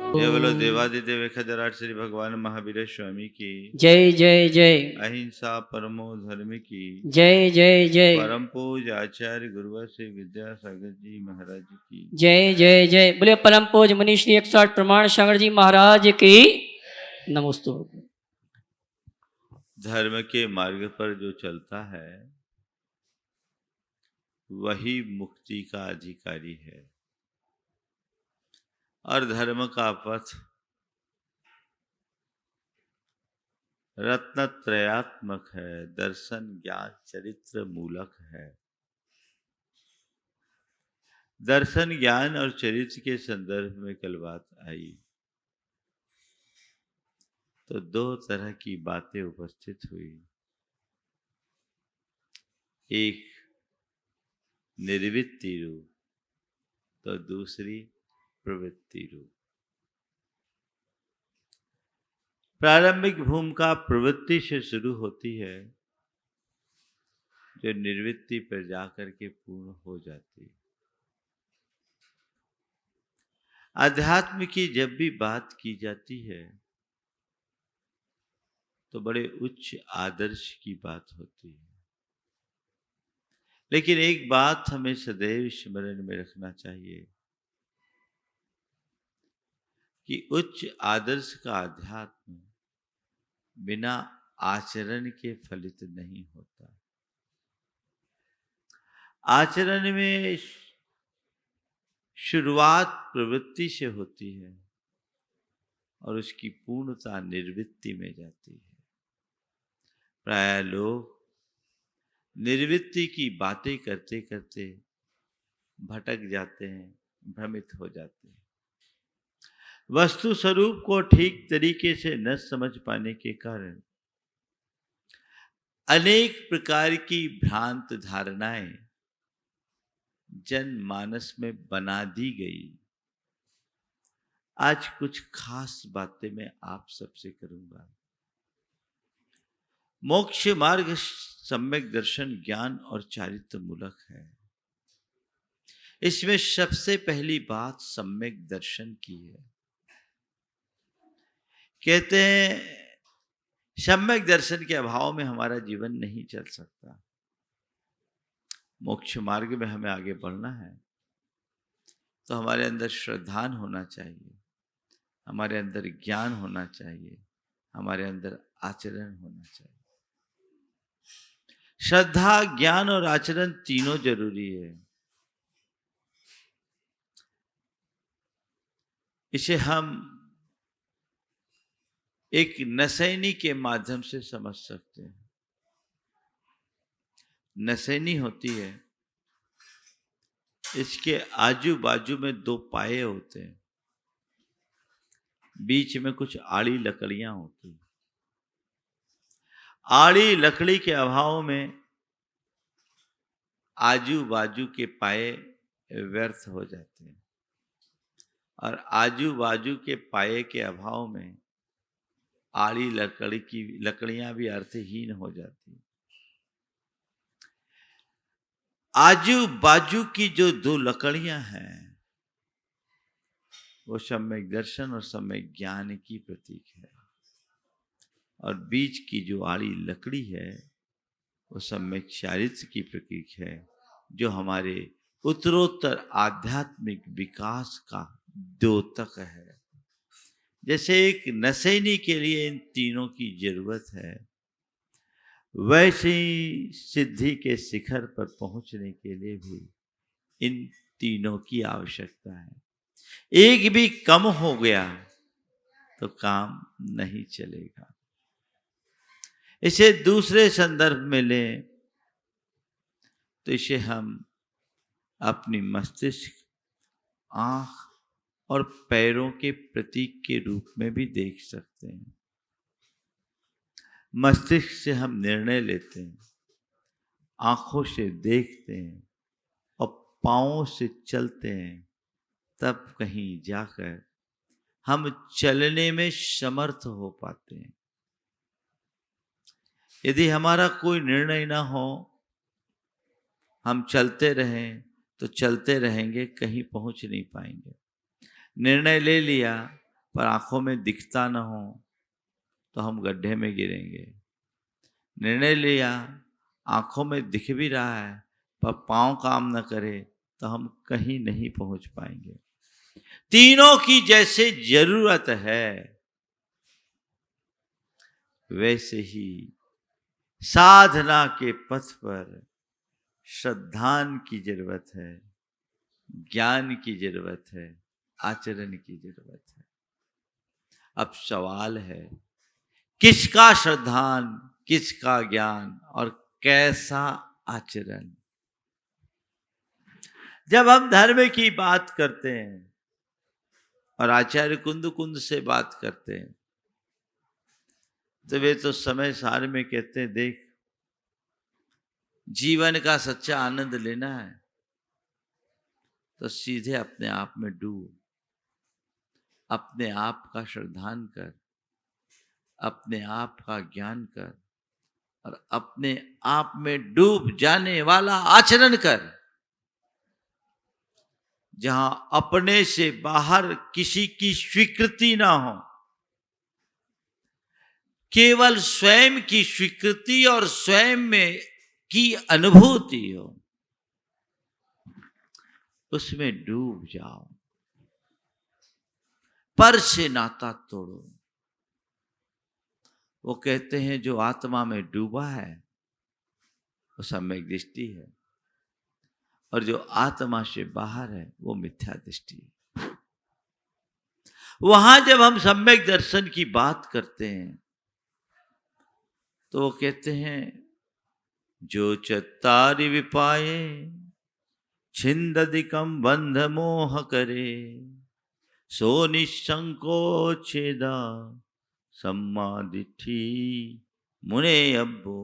जय बोलो देवादिदेव खजराट श्री भगवान महावीर स्वामी की। जय जय जय। अहिंसा परमो धर्म की। जय जय जय। परम पूज आचार्य गुरुवर श्री विद्यासागर जी महाराज की। जय जय जय। बोले परम पूज मुनि श्री 108 प्रमाण सागर जी महाराज की नमोस्तु। धर्म के मार्ग पर जो चलता है वही मुक्ति का अधिकारी है और धर्म का पथ रत्नत्रयात्मक है। दर्शन ज्ञान चरित्र मूलक है। दर्शन ज्ञान और चरित्र के संदर्भ में कल बात आई तो दो तरह की बातें उपस्थित हुई। एक निर्वृत्ति रूप तो दूसरी प्रवृत्ति रूप। प्रारंभिक भूमिका प्रवृत्ति से शुरू होती है जो निर्वृत्ति पर जाकर के पूर्ण हो जाती है। अध्यात्म की जब भी बात की जाती है तो बड़े उच्च आदर्श की बात होती है, लेकिन एक बात हमें सदैव स्मरण में रखना चाहिए कि उच्च आदर्श का अध्यात्म बिना आचरण के फलित नहीं होता। आचरण में शुरुआत प्रवृत्ति से होती है और उसकी पूर्णता निर्वृत्ति में जाती है। प्राय लोग निर्वृत्ति की बातें करते करते भटक जाते हैं, भ्रमित हो जाते हैं। वस्तु स्वरूप को ठीक तरीके से न समझ पाने के कारण अनेक प्रकार की भ्रांत धारणाएं जनमानस में बना दी गई। आज कुछ खास बातें मैं आप सबसे करूंगा। मोक्ष मार्ग सम्यक दर्शन ज्ञान और चारित्र मूलक है। इसमें सबसे पहली बात सम्यक दर्शन की है। कहते हैं सम्यक दर्शन के अभाव में हमारा जीवन नहीं चल सकता। मोक्ष मार्ग में हमें आगे बढ़ना है तो हमारे अंदर श्रद्धान होना चाहिए, हमारे अंदर ज्ञान होना चाहिए, हमारे अंदर आचरण होना चाहिए। श्रद्धा ज्ञान और आचरण तीनों जरूरी है। इसे हम एक नसैनी के माध्यम से समझ सकते हैं। नसैनी होती है, इसके आजू बाजू में दो पाए होते हैं, बीच में कुछ आड़ी लकड़ियां होती हैं। आड़ी लकड़ी के अभाव में आजू बाजू के पाए व्यर्थ हो जाते हैं और आजू बाजू के पाए के अभाव में आड़ी लकड़ियां भी अर्थहीन हो जाती हैं। आजू बाजू की जो दो लकड़ियां हैं वो सम्यक दर्शन और सम्यक ज्ञान की प्रतीक है और बीच की जो आड़ी लकड़ी है वो सम्यक चारित्र की प्रतीक है जो हमारे उत्तरोत्तर आध्यात्मिक विकास का द्योतक है। जैसे एक नसैनी के लिए इन तीनों की जरूरत है, वैसे ही सिद्धि के शिखर पर पहुंचने के लिए भी इन तीनों की आवश्यकता है। एक भी कम हो गया तो काम नहीं चलेगा। इसे दूसरे संदर्भ में लें तो इसे हम अपनी मस्तिष्क, आंख और पैरों के प्रतीक के रूप में भी देख सकते हैं। मस्तिष्क से हम निर्णय लेते हैं, आंखों से देखते हैं और पांवों से चलते हैं, तब कहीं जाकर हम चलने में समर्थ हो पाते हैं। यदि हमारा कोई निर्णय ना हो, हम चलते रहें तो चलते रहेंगे, कहीं पहुंच नहीं पाएंगे। निर्णय ले लिया पर आंखों में दिखता न हो तो हम गड्ढे में गिरेंगे। निर्णय लिया, आंखों में दिख भी रहा है पर पांव काम न करे तो हम कहीं नहीं पहुंच पाएंगे। तीनों की जैसे जरूरत है वैसे ही साधना के पथ पर श्रद्धान की जरूरत है, ज्ञान की जरूरत है, आचरण की जरूरत है। अब सवाल है किसका श्रद्धान, किसका ज्ञान और कैसा आचरण। जब हम धर्म की बात करते हैं और आचार्य कुंद कुंद से बात करते हैं तो वे तो समय सार में कहते हैं, देख जीवन का सच्चा आनंद लेना है तो सीधे अपने आप में डूब, अपने आप का श्रद्धान कर, अपने आप का ज्ञान कर और अपने आप में डूब जाने वाला आचरण कर। जहां अपने से बाहर किसी की स्वीकृति ना हो, केवल स्वयं की स्वीकृति और स्वयं में की अनुभूति हो, उसमें डूब जाओ, पर से नाता तोड़ो। वो कहते हैं जो आत्मा में डूबा है वो सम्यक दृष्टि है और जो आत्मा से बाहर है वो मिथ्या दृष्टि है। वहां जब हम सम्यक दर्शन की बात करते हैं तो वो कहते हैं जो चत्तारि विपाये छिंदधिकम बंध मोह करे सो निसंकोचेदा सम्मादिठी मुने अब्बो।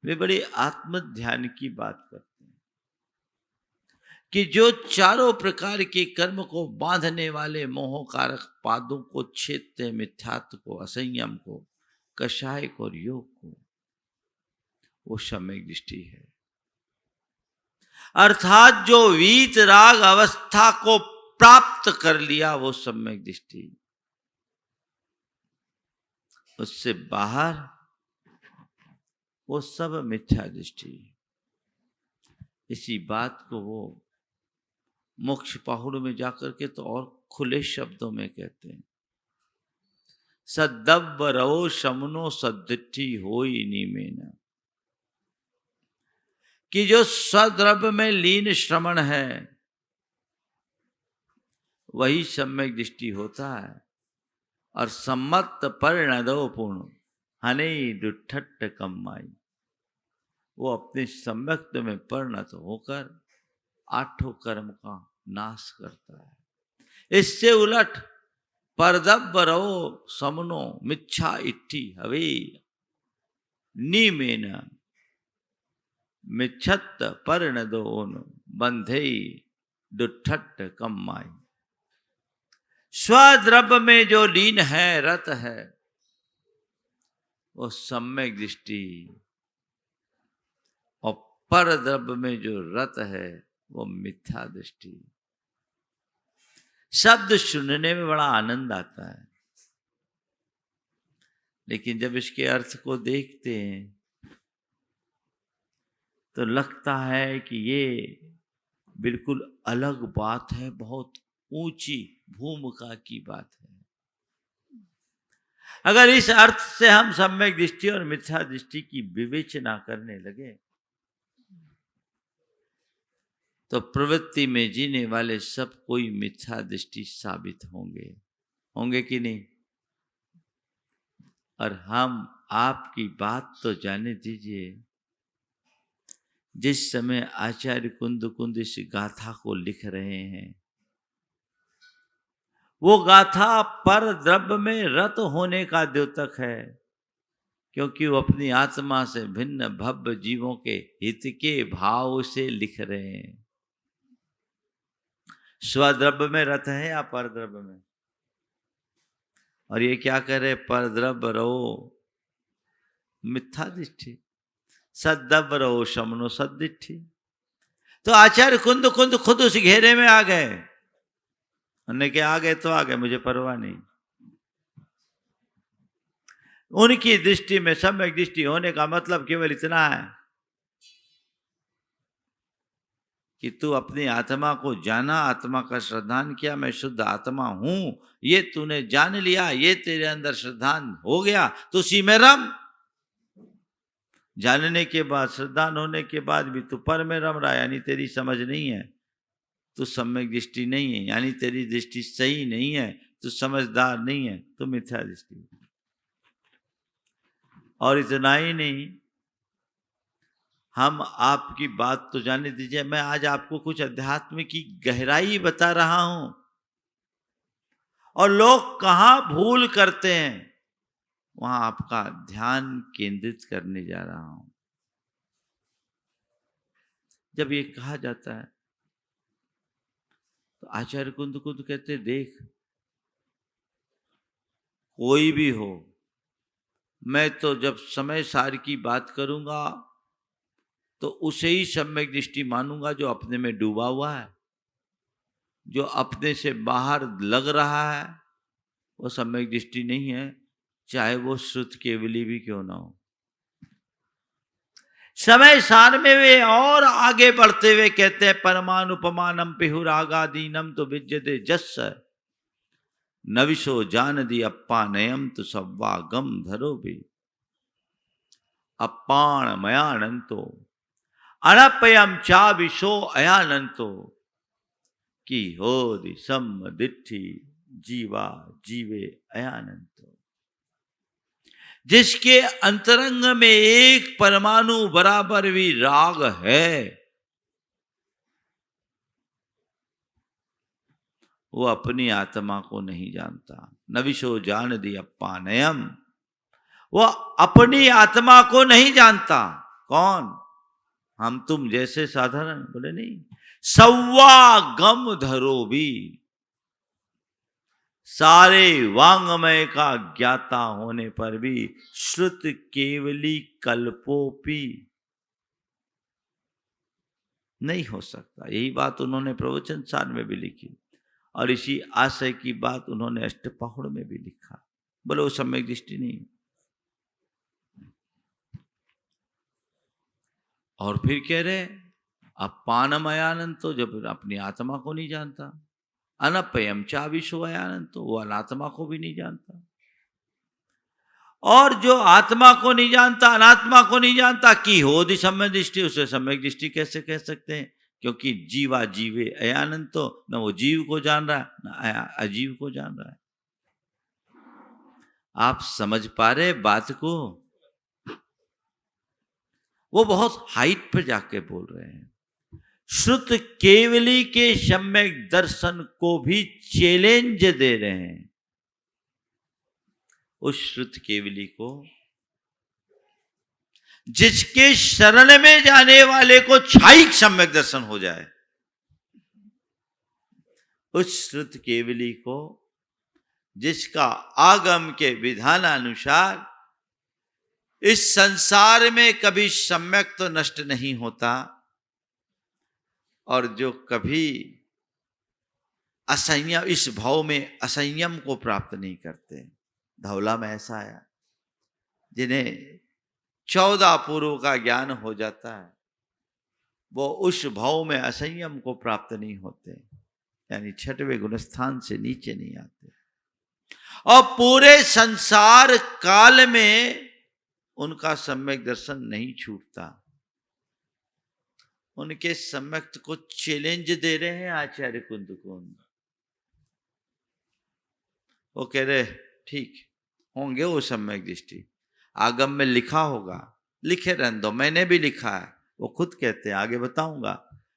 वे बड़े आत्म ध्यान की बात करते हैं कि जो चारों प्रकार के कर्म को बांधने वाले मोहकारक पादों को छेदते, मिथ्यात्व को, असंयम को, कषाय को और योग को, वो सम्यक दृष्टि है। अर्थात जो वीत राग अवस्था को प्राप्त कर लिया वो सम्यक दृष्टि। उससे बाहर वो सब मिथ्या दृष्टि। इसी बात को वो मोक्ष पहाड़ में जाकर के तो और खुले शब्दों में कहते हैं, सद्दब्ब रहो शमनो सद्दिठी होई नीमेना। कि जो सद्रव्य में लीन श्रमण है वही सम्यक दृष्टि होता है। और सम्मत परिणदो पूर्ण हने दुठट्ट कम्माई, वो अपने सम्यक्त में परिणत होकर आठों कर्म का नाश करता है। इससे उलट परदब्ब रहो समनो मिच्छा इट्ठी हवे नीमेन मिच्छत परिणदोन बंधे दुठट्ट कम्माई। स्वद्रव्य में जो लीन है, रत है, वो सम्यक दृष्टि। और पर द्रव्य में जो रत है वो मिथ्या दृष्टि। शब्द सुनने में बड़ा आनंद आता है लेकिन जब इसके अर्थ को देखते हैं तो लगता है कि ये बिल्कुल अलग बात है, बहुत ऊंची भूमिका की बात है। अगर इस अर्थ से हम सम्यक दृष्टि और मिथ्या दृष्टि की विवेचना करने लगे तो प्रवृत्ति में जीने वाले सब कोई मिथ्या दृष्टि साबित होंगे कि नहीं। और हम आपकी बात तो जाने दीजिए, जिस समय आचार्य कुंद कुंद इस गाथा को लिख रहे हैं वो गाथा पर द्रव्य में रत होने का द्योतक है, क्योंकि वो अपनी आत्मा से भिन्न भव्य जीवों के हित के भाव से लिख रहे हैं। स्वद्रव्य में रत है या पर द्रव्य में? और ये क्या करे, पर द्रव्य रहो मिथ्या दृष्टि, सद्द्रव्य रहो शमनो सद्दिठी। तो आचार्य कुंद कुंद खुद उस घेरे में आ गए उन्होंने कहा आ गए तो आ गए, मुझे परवाह नहीं। उनकी दृष्टि में सम्यक दृष्टि होने का मतलब केवल इतना है कि तू अपनी आत्मा को जाना, आत्मा का श्रद्धान किया, मैं शुद्ध आत्मा हूं, ये तूने जान लिया, ये तेरे अंदर श्रद्धान हो गया, तो उसी में रम। जानने के बाद, श्रद्धान होने के बाद भी तू पर में रम रहा है, यानी तेरी समझ नहीं है, तू सम्यक दृष्टि नहीं है, यानी तेरी दृष्टि सही नहीं है, तू समझदार नहीं है, तू मिथ्या दृष्टि। और इतना ही नहीं, हम आपकी बात तो जाने दीजिए, मैं आज आपको कुछ अध्यात्म की गहराई बता रहा हूं, और लोग कहां भूल करते हैं वहां आपका ध्यान केंद्रित करने जा रहा हूं। जब ये कहा जाता है तो आचार्य कुंद कहते, देख कोई भी हो, मैं तो जब समय सार की बात करूंगा तो उसे ही सम्यक दृष्टि मानूंगा जो अपने में डूबा हुआ है, जो अपने से बाहर लग रहा है वो सम्यक दृष्टि नहीं है, चाहे वो श्रुत केवली भी क्यों ना हो। समय सार में वे और आगे बढ़ते हुए कहते हैं, परमानुपमानम पिहुरागादीनम तो विद्यते जस नविशो जान दी अप्पा नयम तो सव्वा गम धरो भी अप्पाण मयानंतो अनपयम चा विशो अयानंतो की हो दि सम दिट्ठी जीवा जीवे अयानंतो। जिसके अंतरंग में एक परमाणु बराबर भी राग है, वो अपनी आत्मा को नहीं जानता। नविशो जान दी अप्पा नयम, वो अपनी आत्मा को नहीं जानता। कौन? हम तुम जैसे साधारण? बोले नहीं, सव्वा गम धरो भी, सारे वांगमय का ज्ञाता होने पर भी श्रुत केवली कल्पोपी नहीं हो सकता। यही बात उन्होंने प्रवचन सार में भी लिखी, और इसी आशय की बात उन्होंने अष्टपहुड़ में भी लिखा। बोले वो सम्यक दृष्टि नहीं। और फिर कह रहे अपानमयानंद, तो जब अपनी आत्मा को नहीं जानता, अनपयम चा विश्वयानंद, तो वो अनात्मा को भी नहीं जानता। और जो आत्मा को नहीं जानता, अनात्मा को नहीं जानता, की हो दि सम्यक दृष्टि, उसे सम्यक दृष्टि कैसे कह सकते हैं? क्योंकि जीवा जीवे अयानंद, तो न वो जीव को जान रहा है न अजीव को जान रहा है। आप समझ पा रहे बात को? वो बहुत हाइट पर जाके बोल रहे हैं। श्रुत केवली के सम्यक दर्शन को भी चैलेंज दे रहे हैं। उस श्रुत केवली को, जिसके शरण में जाने वाले को क्षायिक सम्यक दर्शन हो जाए, उस श्रुत केवली को जिसका आगम के विधानानुसार इस संसार में कभी सम्यक तो नष्ट नहीं होता, और जो कभी असंयम, इस भाव में असंयम को प्राप्त नहीं करते। धौला में ऐसा आया, जिन्हें 14 पूर्व का ज्ञान हो जाता है, वो उस भाव में असंयम को प्राप्त नहीं होते, यानी 6वें गुणस्थान से नीचे नहीं आते। और पूरे संसार काल में उनका सम्यक दर्शन नहीं छूटता। उनके सम्यक को चैलेंज दे रहे हैं आचार्य कुंद। वो कह रहे ठीक होंगे वो सम्यक दृष्टि, आगम में लिखा होगा, लिखे रहने दो, मैंने भी लिखा है। वो खुद कहते हैं, आगे बताऊंगा।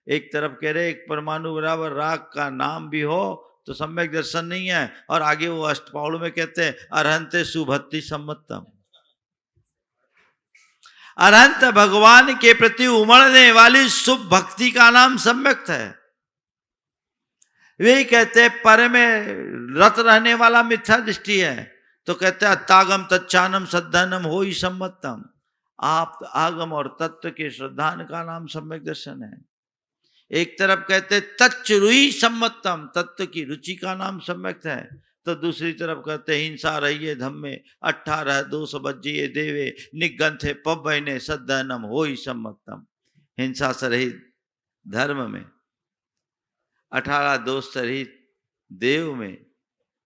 एक तरफ कह रहे एक परमाणु बराबर राग का नाम भी हो तो सम्यक दर्शन नहीं है, और आगे वो अष्टपाउल में कहते हैं अरहंते सुभक्ति सम्मतम, अरहंत भगवान के प्रति उमड़ने वाली शुभ भक्ति का नाम सम्यक है। वे कहते पर में रत रहने वाला मिथ्या दृष्टि है, तो कहते हैं अत्तागम तच्चानम सद्धनम हो ही सम्मतम। आप आगम और तत्व के श्रद्धान का नाम सम्यक दर्शन है। एक तरफ कहते तच्च रुई सम्मतम, तत्व की रुचि का नाम सम्यक है, तो दूसरी तरफ कहते हिंसा रहिए धम्मे 18 दोष बज्जिए देवे निगंथे पवने सदनम हो ही सम्मतम। हिंसा से रहित धर्म में, 18 दोष रहित देव में,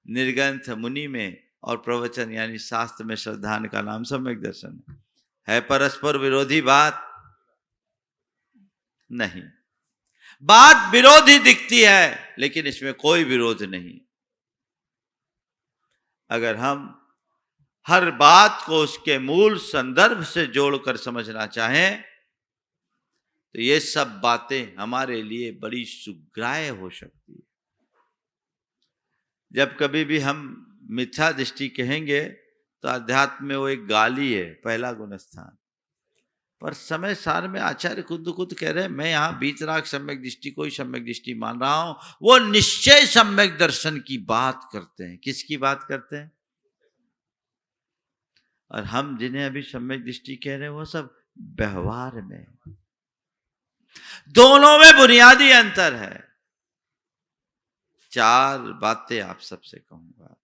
निर्गंथ मुनि में, और प्रवचन यानी शास्त्र में श्रद्धान का नाम सम्यक दर्शन है। परस्पर विरोधी बात नहीं, बात विरोधी दिखती है लेकिन इसमें कोई विरोध नहीं। अगर हम हर बात को उसके मूल संदर्भ से जोड़कर समझना चाहें तो ये सब बातें हमारे लिए बड़ी सुग्राह्य हो सकती है। जब कभी भी हम मिथ्या दृष्टि कहेंगे तो अध्यात्म में वो एक गाली है, पहला गुणस्थान। पर समय सार में आचार्य खुद कह रहे हैं मैं यहाँ बीतराग सम्यक दृष्टि को ही सम्यक दृष्टि मान रहा हूं। वो निश्चय सम्यक दर्शन की बात करते हैं। किसकी बात करते हैं? और हम जिन्हें अभी सम्यक दृष्टि कह रहे हैं वो सब व्यवहार में। दोनों में बुनियादी अंतर है। 4 बातें आप सबसे कहूंगा।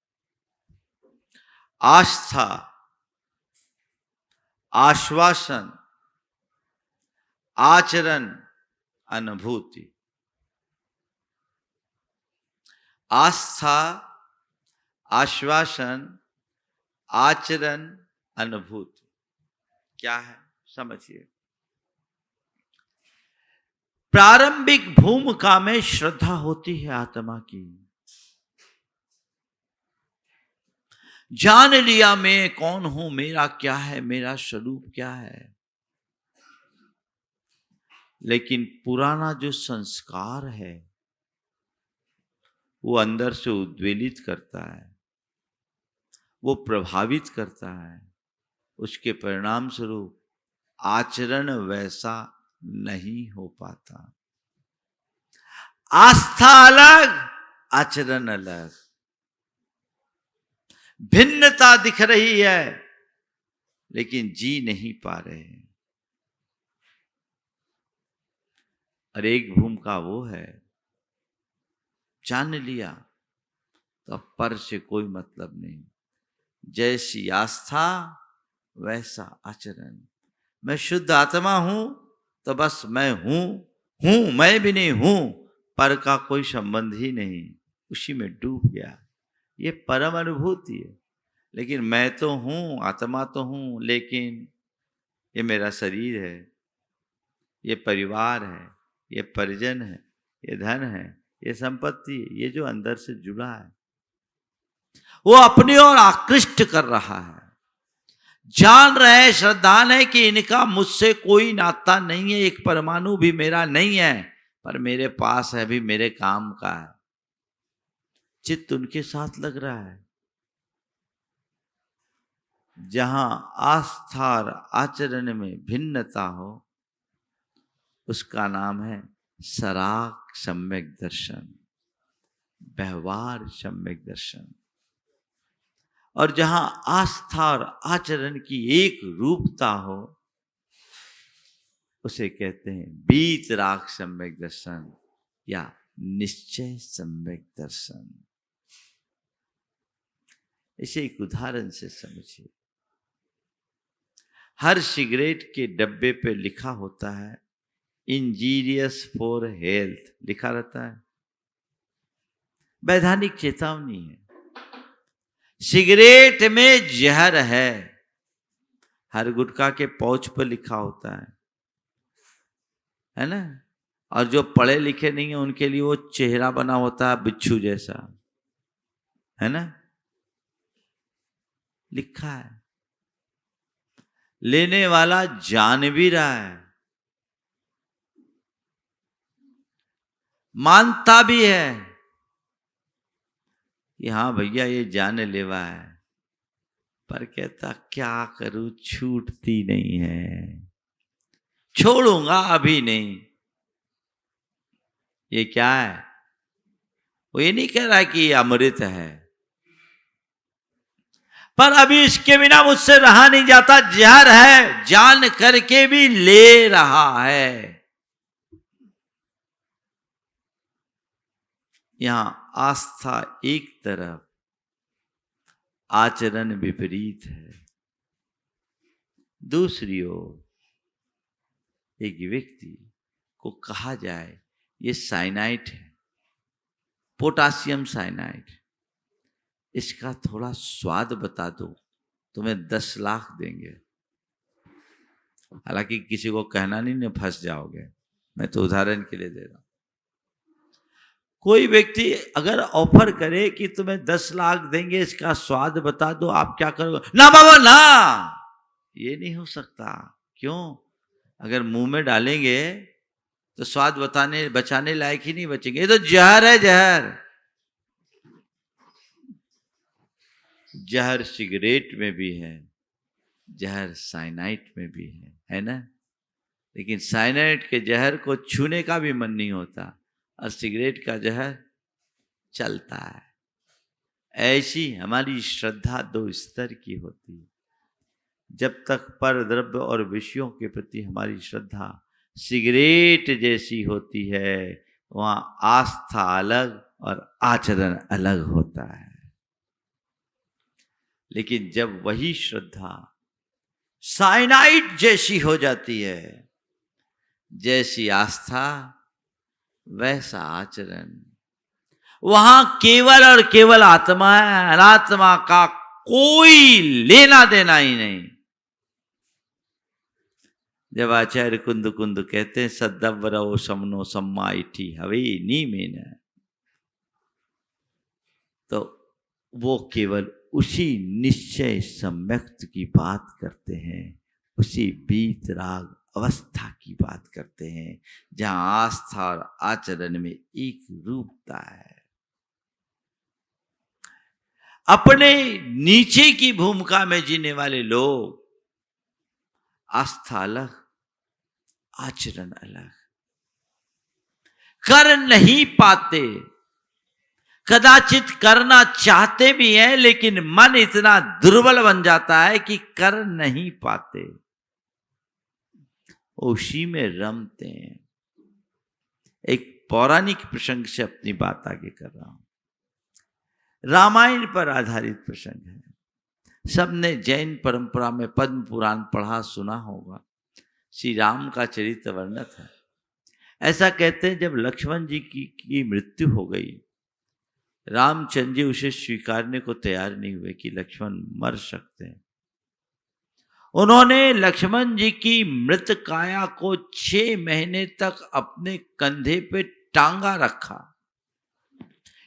आस्था, आश्वासन, आचरण, अनुभूति। आस्था, आश्वासन, आचरण, अनुभूति क्या है समझिए। प्रारंभिक भूमिका में श्रद्धा होती है आत्मा की। जान लिया मैं कौन हूं, मेरा क्या है, मेरा स्वरूप क्या है। लेकिन पुराना जो संस्कार है वो अंदर से उद्वेलित करता है, वो प्रभावित करता है। उसके परिणाम स्वरूप आचरण वैसा नहीं हो पाता। आस्था अलग, आचरण अलग, भिन्नता दिख रही है लेकिन जी नहीं पा रहे हैं। और एक भूमिका वो है जान लिया तो पर से कोई मतलब नहीं। जैसी आस्था वैसा आचरण। मैं शुद्ध आत्मा हूं तो बस मैं हूं, मैं भी नहीं हूं, पर का कोई संबंध ही नहीं, उसी में डूब गया। ये परम अनुभूति है। लेकिन मैं तो हूं, आत्मा तो हूं, लेकिन ये मेरा शरीर है, ये परिवार है, ये परिजन है, ये धन है, ये संपत्ति है, ये जो अंदर से जुड़ा है वो अपनी ओर आकृष्ट कर रहा है। जान रहे, श्रद्धान है कि इनका मुझसे कोई नाता नहीं है, एक परमाणु भी मेरा नहीं है, पर मेरे पास है, भी मेरे काम का है। चित्त उनके साथ लग रहा है। जहां आस्था और आचरण में भिन्नता हो उसका नाम है सराग सम्यक दर्शन, व्यवहार सम्यक दर्शन। और जहां आस्था और आचरण की एक रूपता हो उसे कहते हैं बीतराग सम्यक दर्शन या निश्चय सम्यक दर्शन। इसे एक उदाहरण से समझिए। हर सिगरेट के डब्बे पे लिखा होता है इंजीरियस फॉर हेल्थ, लिखा रहता है। वैधानिक चेतावनी है, सिगरेट में जहर है। हर गुटखा के पाउच पर लिखा होता है ना। और जो पढ़े लिखे नहीं है उनके लिए वो चेहरा बना होता है बिच्छू जैसा, है ना, लिखा है। लेने वाला जान भी रहा है, मानता भी है कि हाँ भैया ये जानलेवा है, पर कहता क्या करूं, छूटती नहीं है, छोड़ूंगा अभी नहीं। ये क्या है? वो ये नहीं कह रहा कि ये अमृत है, पर अभी इसके बिना मुझसे रहा नहीं जाता, जहर है, जान करके भी ले रहा है। यहां आस्था एक तरफ, आचरण विपरीत है। दूसरी ओर एक व्यक्ति को कहा जाए ये साइनाइड है, पोटासियम साइनाइड, इसका थोड़ा स्वाद बता दो, तुम्हें 10 लाख देंगे। हालांकि किसी को कहना नहीं, फंस जाओगे, मैं तो उदाहरण के लिए दे रहा हूं। कोई व्यक्ति अगर ऑफर करे कि तुम्हें 10 लाख देंगे, इसका स्वाद बता दो, आप क्या करोगे? ना बाबा ना, ये नहीं हो सकता। क्यों? अगर मुंह में डालेंगे तो स्वाद बचाने लायक ही नहीं बचेंगे। ये तो जहर है, जहर। जहर सिगरेट में भी है, जहर साइनाइड में भी है ना? लेकिन साइनाइड के जहर को छूने का भी मन नहीं होता, और सिगरेट का जहर चलता है। ऐसी हमारी श्रद्धा 2 स्तर की होती है। जब तक पर द्रव्य और विषयों के प्रति हमारी श्रद्धा सिगरेट जैसी होती है, वहां आस्था अलग और आचरण अलग होता है। लेकिन जब वही श्रद्धा साइनाइड जैसी हो जाती है, जैसी आस्था वैसा आचरण, वहां केवल और केवल आत्मा है, अनात्मा का कोई लेना देना ही नहीं। जब आचार्य कुंद कुंद कहते हैं सद्दवरो समनो सम्मा इठी हवे नी में, तो वो केवल उसी निश्चय सम्यक्त की बात करते हैं, उसी बीत राग अवस्था की बात करते हैं, जहां आस्था और आचरण में एक रूपता है। अपने नीचे की भूमिका में जीने वाले लोग आस्था अलग, आचरण अलग, कर नहीं पाते। कदाचित करना चाहते भी हैं, लेकिन मन इतना दुर्बल बन जाता है कि कर नहीं पाते, उसी में रमते हैं। एक पौराणिक प्रसंग से अपनी बात आगे कर रहा हूं। रामायण पर आधारित प्रसंग है। सबने जैन परंपरा में पद्म पुराण पढ़ा सुना होगा। श्री राम का चरित्र वर्णित है। ऐसा कहते हैं जब लक्ष्मण जी की मृत्यु हो गई, रामचंद्र जी उसे स्वीकारने को तैयार नहीं हुए कि लक्ष्मण मर सकते हैं। उन्होंने लक्ष्मण जी की मृत काया को 6 महीने तक अपने कंधे पे टांगा रखा,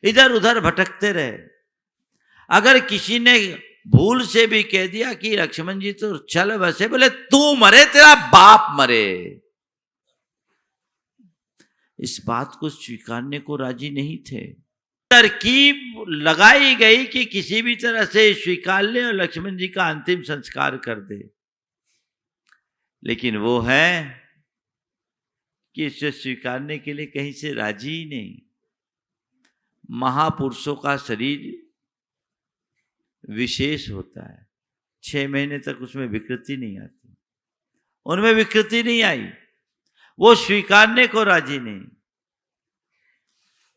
इधर उधर भटकते रहे। अगर किसी ने भूल से भी कह दिया कि लक्ष्मण जी तो चल बसे, बोले तू मरे तेरा बाप मरे, इस बात को स्वीकारने को राजी नहीं थे। तरकीब लगाई गई कि किसी भी तरह से स्वीकार ले और लक्ष्मण जी का अंतिम संस्कार कर दे, लेकिन वो है कि इसे स्वीकारने के लिए कहीं से राजी ही नहीं। महापुरुषों का शरीर विशेष होता है, 6 महीने तक उसमें विकृति नहीं आती, उनमें विकृति नहीं आई, वो स्वीकारने को राजी नहीं।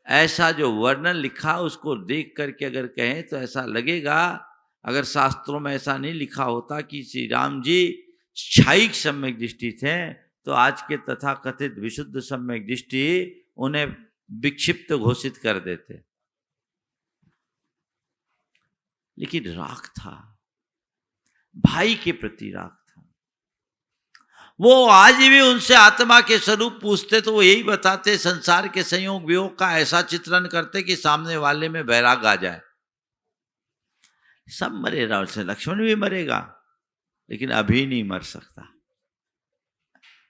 ऐसा जो वर्णन लिखा उसको देख करके अगर कहें तो ऐसा लगेगा, अगर शास्त्रों में ऐसा नहीं लिखा होता कि श्री राम जी क्षायिक सम्यक दृष्टि थे, तो आज के तथाकथित विशुद्ध सम्यक दृष्टि उन्हें विक्षिप्त घोषित कर देते। लेकिन राग था, भाई के प्रति राग था। वो आज भी उनसे आत्मा के स्वरूप पूछते तो वो यही बताते, संसार के संयोग वियोग का ऐसा चित्रण करते कि सामने वाले में वैराग आ जाए। सब मरेगा, उससे लक्ष्मण भी मरेगा, लेकिन अभी नहीं मर सकता।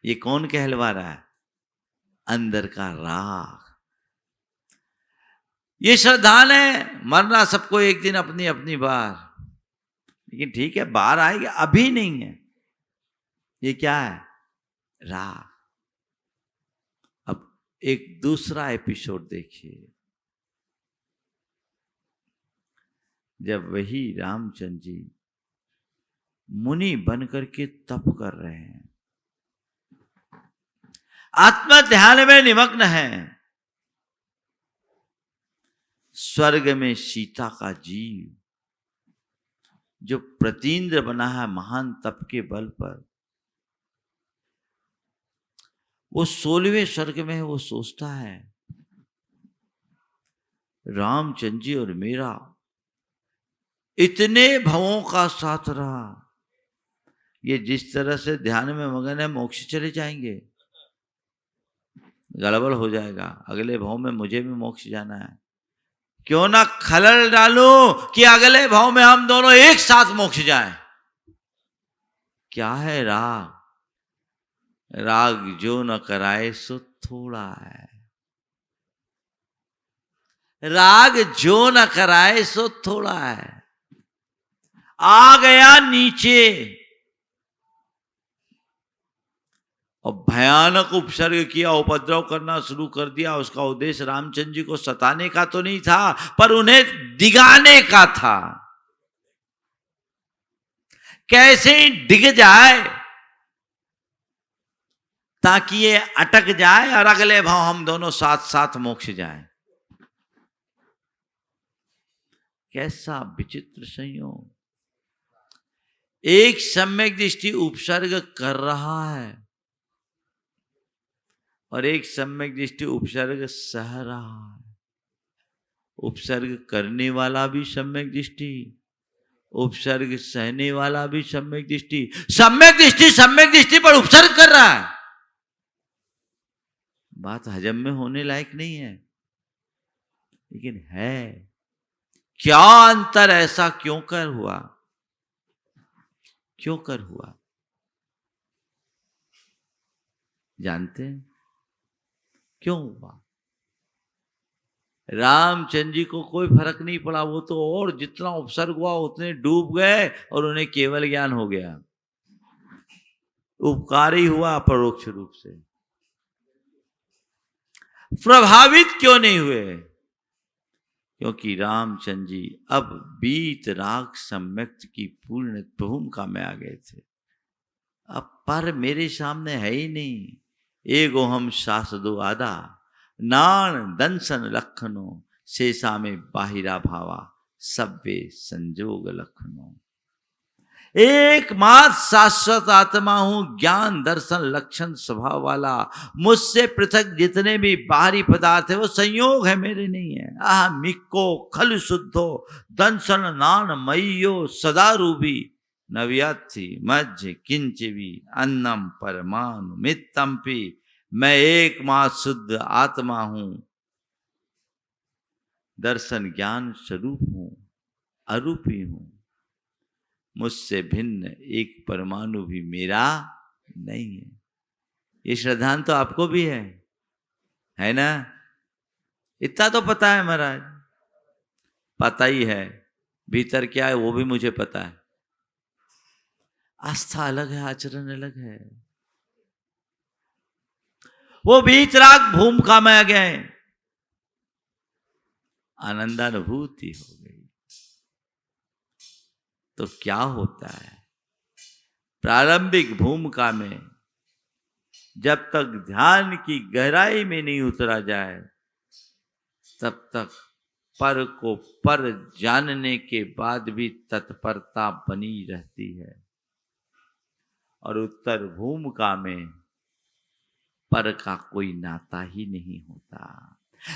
ये कौन कहलवा रहा है? अंदर का राग। ये श्रद्धान है, मरना सबको एक दिन अपनी अपनी बार, लेकिन ठीक है बाहर आएगी, अभी नहीं है। ये क्या है? राग। अब एक दूसरा एपिसोड देखिए, जब वही रामचंद्र जी मुनि बनकर के तप कर रहे हैं, आत्म ध्यान में निमग्न है, स्वर्ग में सीता का जीव जो प्रतीन्द्र बना है महान तप के बल पर, वो 16वें स्वर्ग में वो सोचता है रामचंद्र जी और मेरा इतने भवों का साथ रहा, ये जिस तरह से ध्यान में मगन है मोक्ष चले जाएंगे, गड़बड़ हो जाएगा, अगले भाव में मुझे भी मोक्ष जाना है, क्यों ना खलल डालूं कि अगले भाव में हम दोनों एक साथ मोक्ष जाएं। क्या है राग? राग जो न कराए सो थोड़ा है, राग जो न कराए सो थोड़ा है। आ गया नीचे और भयानक उपसर्ग किया, उपद्रव करना शुरू कर दिया। उसका उद्देश्य रामचंद्र जी को सताने का तो नहीं था, पर उन्हें दिगाने का था, कैसे डिग जाए ताकि ये अटक जाए और अगले भाव हम दोनों साथ साथ मोक्ष जाए। कैसा विचित्र संयोग! एक सम्यक दृष्टि उपसर्ग कर रहा है और एक सम्यक दृष्टि उपसर्ग सह रहा है। उपसर्ग करने वाला भी सम्यक दृष्टि, उपसर्ग सहने वाला भी सम्यक दृष्टि। सम्यक दृष्टि पर उपसर्ग कर रहा है। बात हजम में होने लायक नहीं है, लेकिन है। क्या अंतर? ऐसा क्यों कर हुआ? क्यों कर हुआ? जानते हैं क्यों हुआ? रामचंद्र जी को कोई फर्क नहीं पड़ा, वो तो और जितना उपसर्ग हुआ उतने डूब गए और उन्हें केवल ज्ञान हो गया। उपकार ही हुआ परोक्ष रूप से। प्रभावित क्यों नहीं हुए? क्योंकि रामचंद्र जी अब बीत राग सम्यक्त की पूर्ण भूमिका में आ गए थे। अब पर मेरे सामने है ही नहीं। एगो हम सास दो आदा, नान दंसन लखनो, शेषा में बाहिरा भावा, सब्वे संजोग लखनो। एकमात्र शाश्वत आत्मा हूं, ज्ञान दर्शन लक्षण स्वभाव वाला। मुझसे पृथक जितने भी बाहरी पदार्थ है वो संयोग है, मेरे नहीं है। आह मिक्को खल शुद्धो दंसन नान मय्यो सदा रूबी, नव्याथी मज्ज किंचवी अन्नम परमाणु मित्तम्पि। मैं एकमात्र शुद्ध आत्मा हूं, दर्शन ज्ञान स्वरूप हूं, अरूपी हूं। मुझसे भिन्न एक परमाणु भी मेरा नहीं है। ये श्रद्धांत तो आपको भी है ना? इतना तो पता है महाराज, पता ही है भीतर क्या है वो भी मुझे पता है। आस्था अलग है, आचरण अलग है। वो बीतराग भूमिका में गए, आनंदानुभूति हो गई। तो क्या होता है? प्रारंभिक भूमिका में जब तक ध्यान की गहराई में नहीं उतरा जाए, तब तक पर को पर जानने के बाद भी तत्परता बनी रहती है। और उत्तर भूमिका में पर का कोई नाता ही नहीं होता।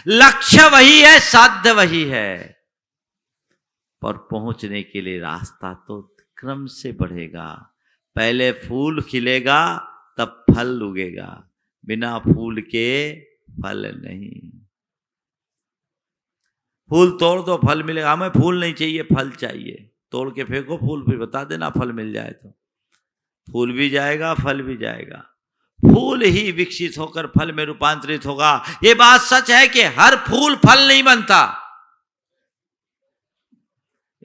लक्ष्य वही है, साध्य वही है, पर पहुंचने के लिए रास्ता तो क्रम से बढ़ेगा। पहले फूल खिलेगा तब फल उगेगा, बिना फूल के फल नहीं। फूल तोड़ दो फल मिलेगा, हमें फूल नहीं चाहिए फल चाहिए, तोड़ के फेंको फूल, फिर बता देना फल मिल जाए तो। फूल भी जाएगा फल भी जाएगा। फूल ही विकसित होकर फल में रूपांतरित होगा। ये बात सच है कि हर फूल फल नहीं बनता,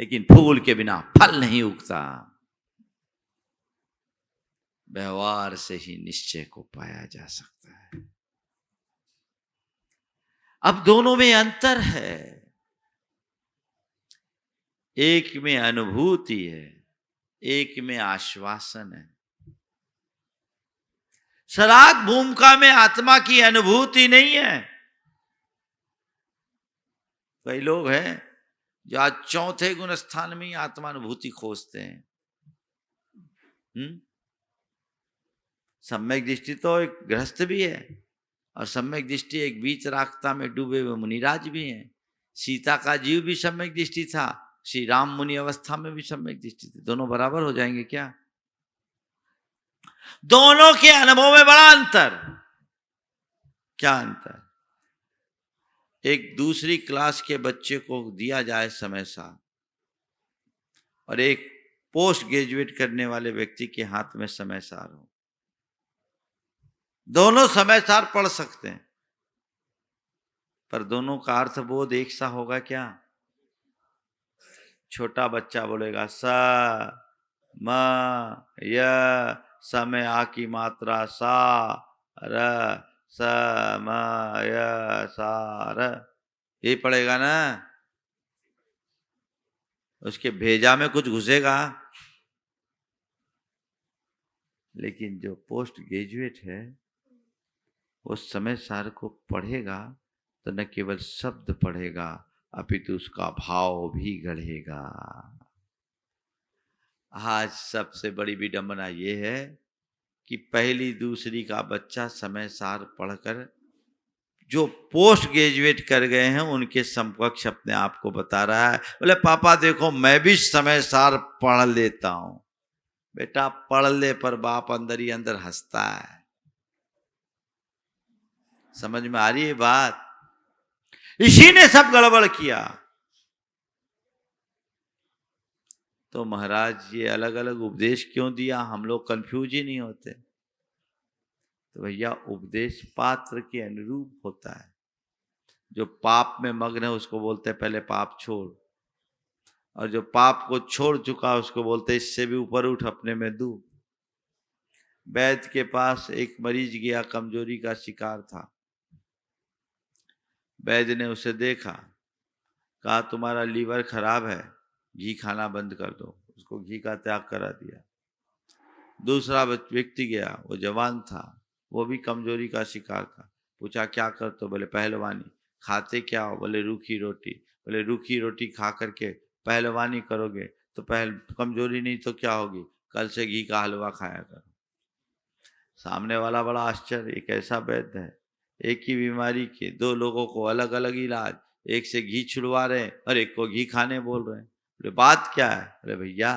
लेकिन फूल के बिना फल नहीं उगता। व्यवहार से ही निश्चय को पाया जा सकता है। अब दोनों में अंतर है, एक में अनुभूति है, एक में आश्वासन है। सराग भूमिका में आत्मा की अनुभूति नहीं है, कई लोग हैं जो आज चौथे गुण स्थान में ही आत्मानुभूति खोजते हैं। सम्यक दृष्टि तो एक गृहस्थ भी है और सम्यक दृष्टि एक बीच रास्ता में डूबे हुए मुनिराज भी हैं। सीता का जीव भी सम्यक दृष्टि था, श्री राम मुनि अवस्था में भी सम्यक दृष्टि थी। दोनों बराबर हो जाएंगे क्या? दोनों के अनुभव में बड़ा अंतर। क्या अंतर? एक दूसरी क्लास के बच्चे को दिया जाए समय सार और एक पोस्ट ग्रेजुएट करने वाले व्यक्ति के हाथ में समय सार हो, दोनों समय सार पढ़ सकते हैं, पर दोनों का अर्थबोध एक सा होगा क्या? छोटा बच्चा बोलेगा स म य समय आ की मात्रा सा र स म य सा र, ये पढ़ेगा ना, उसके भेजा में कुछ घुसेगा। लेकिन जो पोस्ट ग्रेजुएट है वो समय सार को पढ़ेगा तो न केवल शब्द पढ़ेगा अपितु उसका भाव भी गढ़ेगा। आज सबसे बड़ी विडंबना ये है कि पहली दूसरी का बच्चा समय सार पढ़कर जो पोस्ट ग्रेजुएट कर गए हैं उनके समकक्ष अपने आप को बता रहा है। बोले पापा देखो मैं भी समय सार पढ़ लेता हूं। बेटा पढ़ ले, पर बाप अंदर ही अंदर हंसता है। समझ में आ रही है बात? इसी ने सब गड़बड़ किया। तो महाराज ये अलग अलग उपदेश क्यों दिया, हम लोग कंफ्यूज ही नहीं होते? तो भैया उपदेश पात्र के अनुरूप होता है। जो पाप में मग्न है उसको बोलते हैं पहले पाप छोड़, और जो पाप को छोड़ चुका उसको बोलते हैं इससे भी ऊपर उठ, अपने में डूब। वैद्य के पास एक मरीज गया, कमजोरी का शिकार था। वैद्य ने उसे देखा, कहा तुम्हारा लीवर खराब है, घी खाना बंद कर दो। उसको घी का त्याग करा दिया। दूसरा व्यक्ति गया, वो जवान था, वो भी कमजोरी का शिकार था। पूछा क्या करते हो? बोले पहलवानी। खाते क्या हो? बोले रूखी रोटी। बोले रूखी रोटी खा करके पहलवानी करोगे तो कमजोरी नहीं तो क्या होगी? कल से घी का हलवा खाया करो। सामने वाला बड़ा आश्चर्य, एक ऐसा वैद्य है, एक ही बीमारी के दो लोगों को अलग अलग इलाज, एक से घी छुड़वा रहे हैं और एक को घी खाने बोल रहे हैं। बोले बात क्या है? अरे भैया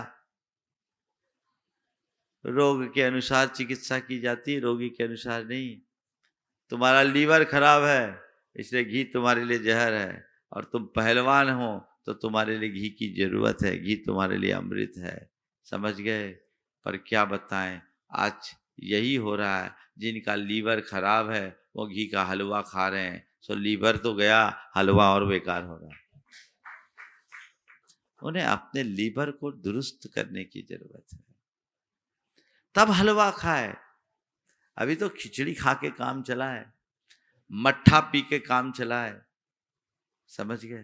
रोग के अनुसार चिकित्सा की जाती है, रोगी के अनुसार नहीं। तुम्हारा लीवर खराब है इसलिए घी तुम्हारे लिए जहर है, और तुम पहलवान हो तो तुम्हारे लिए घी की जरूरत है, घी तुम्हारे लिए अमृत है। समझ गए? पर क्या बताएं, आज यही हो रहा है। जिनका लीवर खराब है वो घी का हलवा खा रहे हैं, सो लीवर तो गया, हलवा और बेकार हो रहा है। उन्हें अपने लीवर को दुरुस्त करने की जरूरत है, तब हलवा खाए। अभी तो खिचड़ी खा के काम चला है, मट्ठा पी के काम चला है। समझ गए?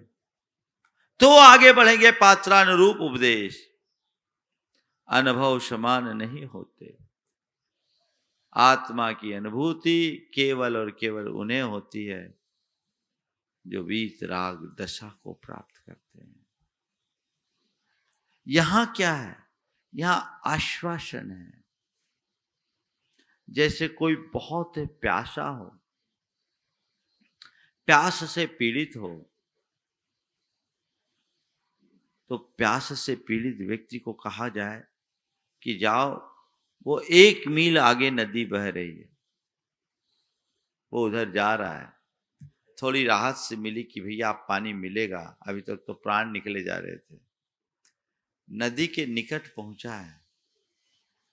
तो आगे बढ़ेंगे। पात्रानुरूप उपदेश। अनुभव समान नहीं होते। आत्मा की अनुभूति केवल और केवल उन्हें होती है जो वीत राग दशा को प्राप्त करते हैं। यहां क्या है? यहां आश्वासन है। जैसे कोई बहुत प्यासा हो, प्यास से पीड़ित हो, तो प्यास से पीड़ित व्यक्ति को कहा जाए कि जाओ, वो 1 मील आगे नदी बह रही है, वो उधर जा रहा है। थोड़ी राहत से मिली कि भैया आप पानी मिलेगा, अभी तक तो प्राण निकले जा रहे थे। नदी के निकट पहुंचा है,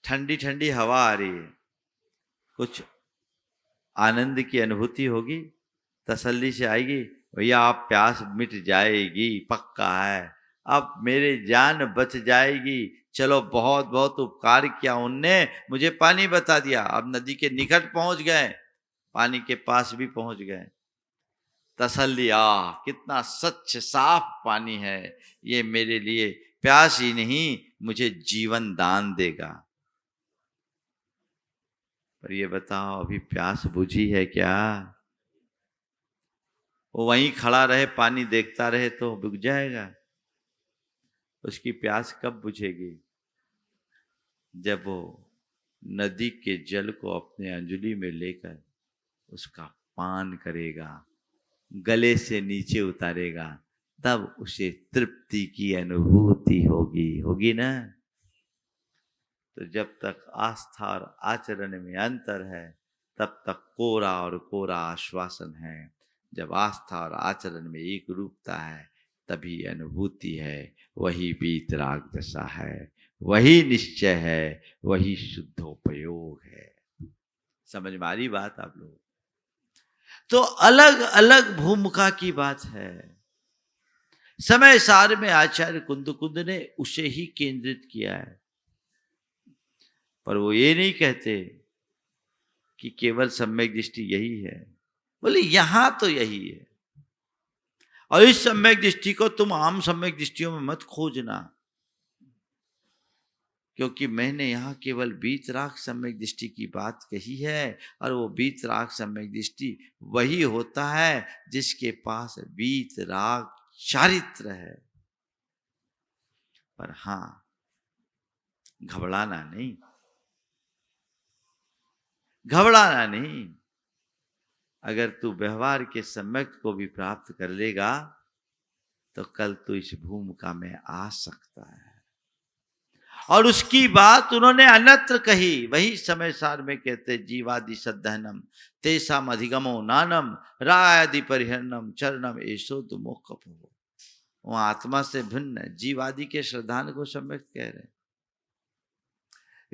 ठंडी ठंडी हवा आ रही है, कुछ आनंद की अनुभूति होगी, तसल्ली से आएगी, भैया आप प्यास मिट जाएगी, पक्का है, अब मेरी जान बच जाएगी। चलो बहुत बहुत उपकार किया उनने, मुझे पानी बता दिया। अब नदी के निकट पहुंच गए, पानी के पास भी पहुंच गए। तसल्ली, कितना स्वच्छ साफ पानी है, ये मेरे लिए प्यास ही नहीं मुझे जीवन दान देगा। पर ये बताओ अभी प्यास बुझी है क्या? वो वहीं खड़ा रहे, पानी देखता रहे तो बुझ जाएगा। उसकी प्यास कब बुझेगी? जब वो नदी के जल को अपने अंजलि में लेकर उसका पान करेगा, गले से नीचे उतारेगा, तब उसे तृप्ति की अनुभूति होगी ना। तो जब तक आस्था और आचरण में अंतर है, तब तक कोरा और कोरा आश्वासन है। जब आस्था और आचरण में एक रूपता है, तभी अनुभूति है। वही वीतराग दशा है, वही निश्चय है, वही शुद्धोपयोग है। समझ में आ रही बात आप लोग? तो अलग अलग भूमिका की बात है। समय सार में आचार्य कुंद ने उसे ही केंद्रित किया है, पर वो ये नहीं कहते कि केवल सम्यक दृष्टि यही है। बोले यहां तो यही है, और इस सम्यक दृष्टि को तुम आम सम्यक दृष्टियों में मत खोजना, क्योंकि मैंने यहां केवल वीतराग सम्यक दृष्टि की बात कही है। और वो वीतराग सम्यक दृष्टि वही होता है जिसके पास वीतराग चारित्र है। पर हां, घबराना नहीं, घबराना नहीं। अगर तू व्यवहार के सम्यक को भी प्राप्त कर लेगा तो कल तू इस भूमिका में आ सकता है। और उसकी बात उन्होंने अन्यत्र कही। वही समय सार में कहते, जीवादि सद्धनम तेसाम अधिगमो नानम रायादि परिहरणम चरणम एसो दुमोख कपो। वो आत्मा से भिन्न जीवादि के श्रद्धान को सम्यक कह रहे हैं।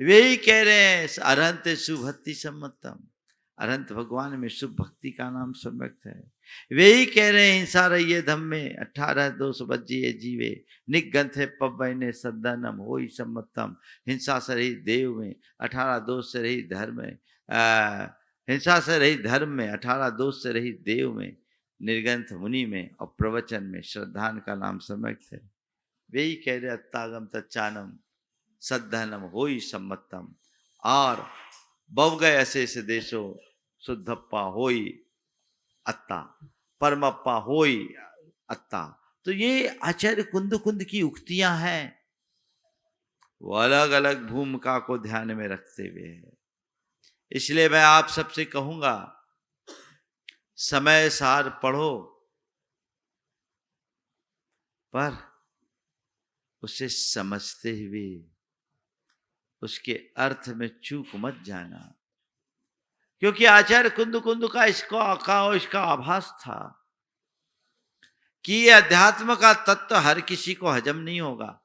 वे ही कह रहे हैं अरहंत सुभक्ति सम्मतम, अरहंत भगवान में शुभ भक्ति का नाम सम्यक है। वे ही कह रहे हैं हिंसा रहिए धम में 18 दोष बज्जिए जीवे निगंथ है पव्वय ने सद्दानम हो ही सम्मतम। हिंसा से रही देव में 18 दोष से रही धर्म में, हिंसा से रही धर्म में 18 दोष से रही देव में, निर्गंथ मुनि में और प्रवचन में श्रद्धान का नाम सम्यक है। वे ही कह रहे अत्तागम तच्चानम सद्धनम हो ही सम्मतम, और बव गए अशेष देशो शुद्धप्पा होई अत्ता परमप्पा होई अत्ता। तो ये आचार्य कुंद की उक्तियां हैं, वो अलग अलग भूमिका को ध्यान में रखते हुए है। इसलिए मैं आप सबसे कहूंगा, समय सार पढ़ो, पर उसे समझते हुए उसके अर्थ में चूक मत जाना। क्योंकि आचार्य कुंद का इसका आभास था कि ये अध्यात्म का तत्व हर किसी को हजम नहीं होगा,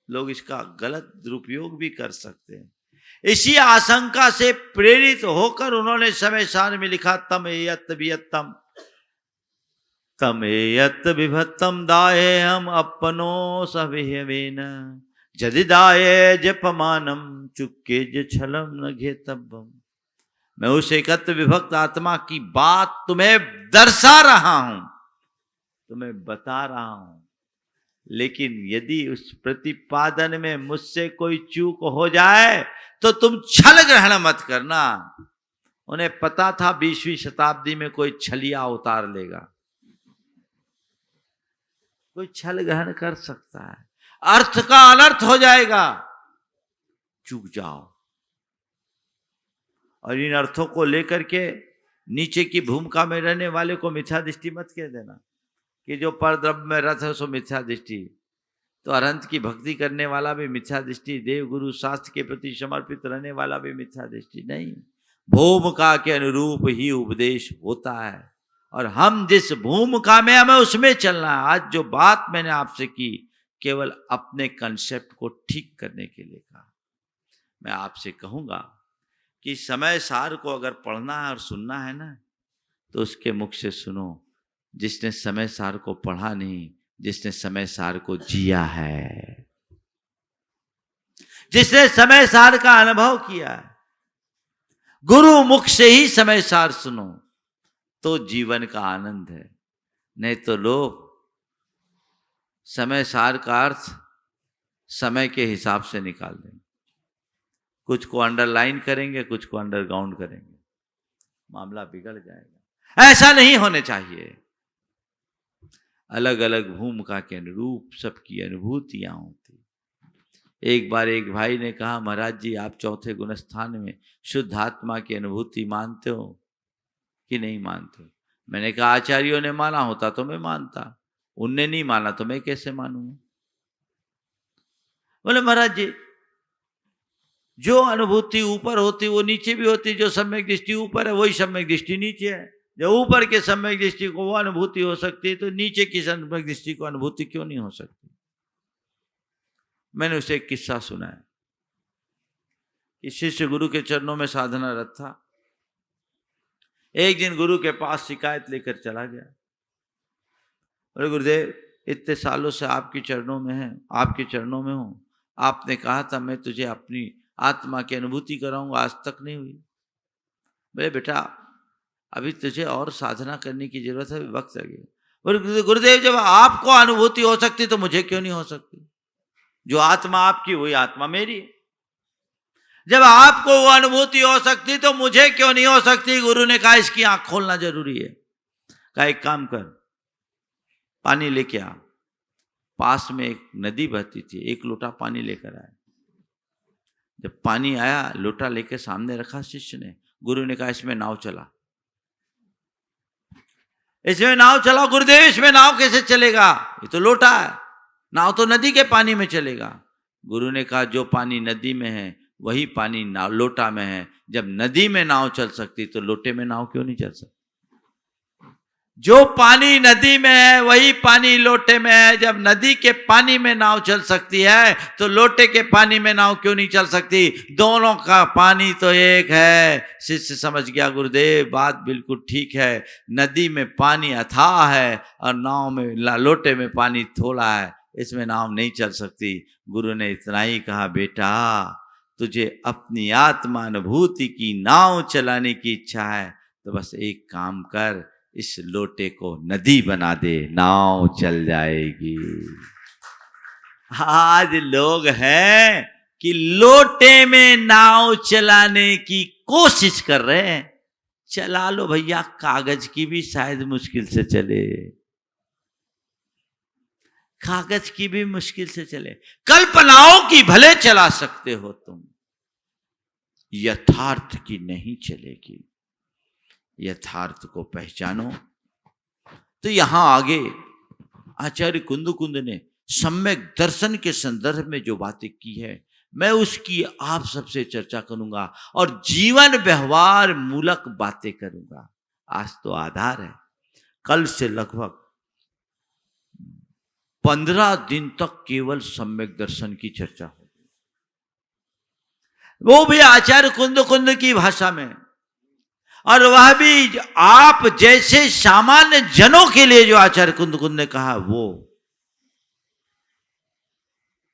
लोग इसका गलत दुरुपयोग भी कर सकते हैं। इसी आशंका से प्रेरित होकर उन्होंने समय सार में लिखा, तम एयत वियत्तम तम एयत विभत्तम दाये हम अपनो सवेन जदि दाये जपमानम चुके ज छलम न घेतब्बम। मैं उस एकत्व विभक्त आत्मा की बात तुम्हें दर्शा रहा हूं, तुम्हें बता रहा हूं, लेकिन यदि उस प्रतिपादन में मुझसे कोई चूक हो जाए तो तुम छल ग्रहण मत करना। उन्हें पता था 20वीं शताब्दी में कोई छलिया उतार लेगा, कोई छल ग्रहण कर सकता है, अर्थ का अनर्थ हो जाएगा, चूक जाओ। और इन अर्थों को लेकर के नीचे की भूमिका में रहने वाले को मिथ्या दृष्टि मत कह देना कि जो परद्रव्य में रथ है सो मिथ्या दृष्टि। तो अरहंत की भक्ति करने वाला भी मिथ्या दृष्टि, देव गुरु शास्त्र के प्रति समर्पित रहने वाला भी मिथ्या दृष्टि नहीं। भूमिका के अनुरूप ही उपदेश होता है, और हम जिस भूमिका में हमें उसमें चलना है। आज जो बात मैंने आपसे की केवल अपने कंसेप्ट को ठीक करने के लिए कहा। मैं आपसे कहूंगा कि समय सार को अगर पढ़ना है और सुनना है ना, तो उसके मुख से सुनो जिसने समय सार को पढ़ा नहीं, जिसने समय सार को जिया है, जिसने समय सार का अनुभव किया है। गुरु मुख से ही समय सार सुनो तो जीवन का आनंद है। नहीं तो लोग समय सार का अर्थ समय के हिसाब से निकाल देंगे, कुछ को अंडरलाइन करेंगे, कुछ को अंडरग्राउंड करेंगे, मामला बिगड़ जाएगा। ऐसा नहीं होने चाहिए। अलग अलग भूमिका के अनुरूप सबकी अनुभूतियां होती। एक बार एक भाई ने कहा, महाराज जी आप चौथे गुण स्थान में शुद्ध आत्मा की अनुभूति मानते हो कि नहीं मानते हो? मैंने कहा आचार्यों ने माना होता तो मैं मानता, उनने नहीं माना तो मैं कैसे मानूंगा? बोले महाराज जी जो अनुभूति ऊपर होती वो नीचे भी होती, जो सम्यक दृष्टि ऊपर है वही सम्यक दृष्टि नीचे है। जब ऊपर के सम्यक दृष्टि को वो अनुभूति हो सकती है तो नीचे की सम्यक दृष्टि को अनुभूति क्यों नहीं हो सकती? मैंने उसे एक किस्सा सुनाया कि शिष्य गुरु के चरणों में साधनारत था। एक दिन गुरु के पास शिकायत लेकर चला गया। अरे गुरुदेव इतने सालों से आपके चरणों में है, आपके चरणों में हूं, आपने कहा था मैं तुझे अपनी आत्मा की अनुभूति कराऊंगा, आज तक नहीं हुई। बोले बेटा अभी तुझे और साधना करने की जरूरत है, वक्त लगे। बोले गुरुदेव जब आपको अनुभूति हो सकती तो मुझे क्यों नहीं हो सकती? जो आत्मा आपकी वही आत्मा मेरी है। जब आपको वो अनुभूति हो सकती तो मुझे क्यों नहीं हो सकती? गुरु ने कहा इसकी आंख खोलना जरूरी है। कहा एक काम कर, पानी लेके आ। पास में एक नदी बहती थी, एक लोटा पानी लेकर आया। जब पानी आया लोटा लेके सामने रखा शिष्य ने, गुरु ने कहा इसमें नाव चला। इसमें नाव चला। गुरुदेव इसमें नाव कैसे चलेगा? ये तो लोटा है, नाव तो नदी के पानी में चलेगा। गुरु ने कहा जो पानी नदी में है वही पानी नाव लोटा में है। जब नदी में नाव चल सकती तो लोटे में नाव क्यों नहीं चल सकती? जो पानी नदी में है वही पानी लोटे में है। जब नदी के पानी में नाव चल सकती है तो लोटे के पानी में नाव क्यों नहीं चल सकती? दोनों का पानी तो एक है। शिष्य समझ गया गुरुदेव बात बिल्कुल ठीक है, नदी में पानी अथाह है और नाव में लोटे में पानी थोड़ा है, इसमें नाव नहीं चल सकती। गुरु ने इतना ही कहा बेटा तुझे अपनी आत्मा अनुभूति की नाव चलाने की इच्छा है तो बस एक काम कर, इस लोटे को नदी बना दे, नाव चल जाएगी। आज लोग हैं कि लोटे में नाव चलाने की कोशिश कर रहे हैं। चला लो भैया, कागज की भी शायद मुश्किल से चले, कागज की भी मुश्किल से चले, कल्पनाओं की भले चला सकते हो तुम, यथार्थ की नहीं चलेगी। यथार्थ को पहचानो। तो यहां आगे आचार्य कुंद ने सम्यक दर्शन के संदर्भ में जो बातें की है मैं उसकी आप सबसे चर्चा करूंगा और जीवन व्यवहार मूलक बातें करूंगा। आज तो आधार है, कल से लगभग 15 दिन तक केवल सम्यक दर्शन की चर्चा होगी, वो भी आचार्य कुंद की भाषा में, और वह भी आप जैसे सामान्य जनों के लिए जो आचार्य कुंद ने कहा वो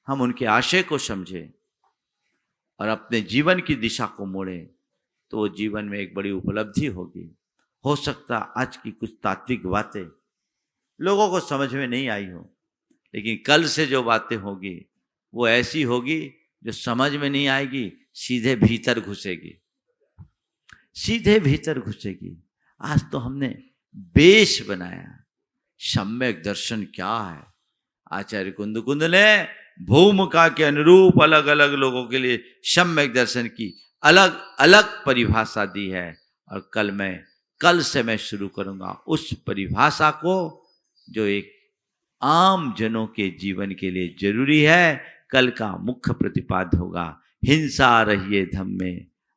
हम उनके आशय को समझे और अपने जीवन की दिशा को मोड़े तो वो जीवन में एक बड़ी उपलब्धि होगी। हो सकता आज की कुछ तात्विक बातें लोगों को समझ में नहीं आई हो, लेकिन कल से जो बातें होगी वो ऐसी होगी जो समझ में नहीं आएगी, सीधे भीतर घुसेगी, सीधे भीतर घुसेगी। आज तो हमने बेस बनाया, सम्यक दर्शन क्या है। आचार्य कुंद ने भूमिका के अनुरूप अलग अलग लोगों के लिए सम्यक दर्शन की अलग अलग परिभाषा दी है और कल से मैं शुरू करूंगा उस परिभाषा को जो एक आम जनों के जीवन के लिए जरूरी है। कल का मुख्य प्रतिपाद्य होगा हिंसा रहिए धम्मे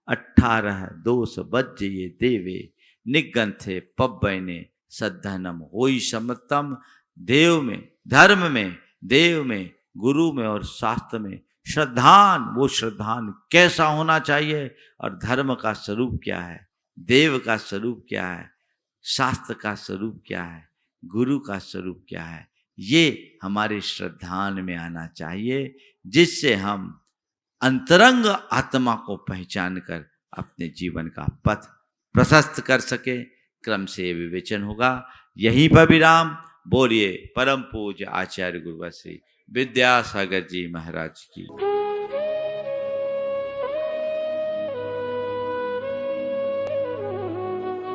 18 दोष बज्जे देवे निगंथे पब्बैने सद्धनम होई समतम। देव में, धर्म में, देव में, गुरु में और शास्त्र में श्रद्धान, वो श्रद्धान कैसा होना चाहिए और धर्म का स्वरूप क्या है, देव का स्वरूप क्या है, शास्त्र का स्वरूप क्या है, गुरु का स्वरूप क्या है, ये हमारे श्रद्धान में आना चाहिए, जिससे हम अंतरंग आत्मा को पहचान कर अपने जीवन का पथ प्रशस्त कर सके। क्रम से विवेचन होगा। यहीं पर विराम। बोलिए परम पूज्य आचार्य गुरुवर श्री विद्यासागर जी महाराज की।